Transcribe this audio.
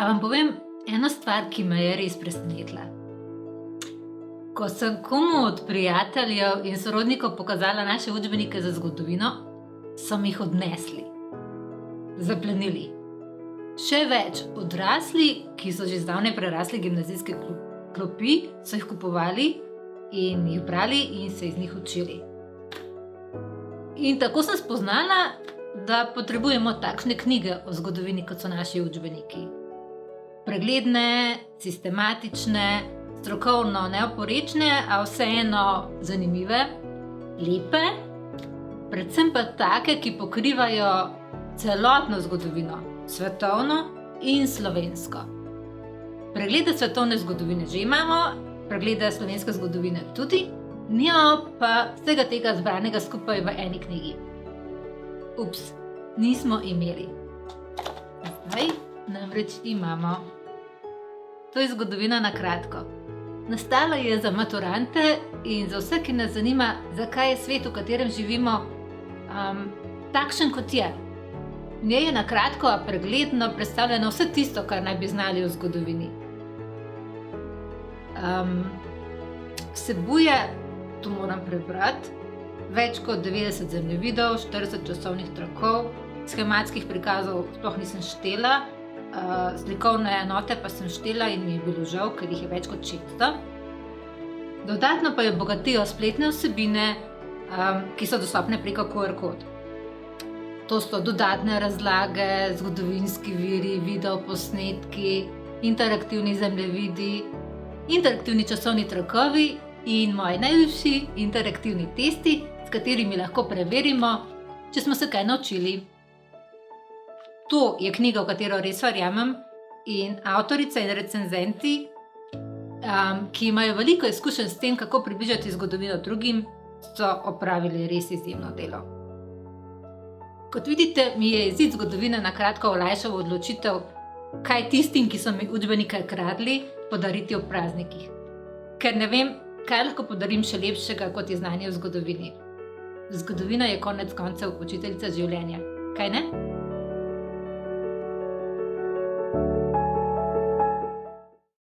A vam povem eno stvar, ki me je res presenetila. Ko sem komu od prijateljev in sorodnikov pokazala naše učbenike za zgodovino, so mi jih odnesli, zaplenili. Še več, odrasli, ki so že zdavnaj prerasli gimnazijske klopi, so jih kupovali in jih brali in se iz njih učili. In tako sem spoznala, da potrebujemo takšne knjige o zgodovini, kot so naši učbeniki. Pregledne, sistematične, strokovno neoporečne, a vseeno zanimive, lepe, predvsem pa take, ki pokrivajo celotno zgodovino, svetovno in slovensko. Preglede svetovne zgodovine že imamo, preglede slovenske zgodovine tudi, nimamo pa vsega tega zbranega skupaj v eni knjigi. Ups, nismo imeli. Zdaj namreč imamo. To je zgodovina na kratko. Nastala je za maturante in za vse, ki nas zanima, zakaj je svet, v katerem živimo, takšen, kot je. V njej je na kratko, a pregledno predstavljeno vse tisto, kar naj bi znali o zgodovini. Vsebuje, tu moram prebrati, več kot 90 zemljevidov, 40 časovnih trakov, schematskih prikazov sploh nisem štela, slikovne enote pa sem štela in mi je bilo žal, ker jih je več kot 600. Dodatno pa jo bogatijo spletne vsebine, ki so dostopne preko QR kod. To so dodatne razlage, zgodovinski viri, videoposnetki, interaktivni zemljevidi, interaktivni časovni trakovi in moji najljubši interaktivni testi, s katerimi lahko preverimo, če smo se kaj naučili. To je knjiga, v katero res verjamem, in avtorica in recenzenti, ki imajo veliko izkušenj s tem, kako približati zgodovino drugim, so opravili res izjemno delo. Kot vidite, mi je izid zgodovine na kratko olajšal odločitev, kaj tistim, ki so mi učbenike kradli, podariti ob praznikih. Ker ne vem, kaj lahko podarim še lepšega, kot je znanje v zgodovini. Zgodovina je konec koncev učiteljica življenja, kaj ne?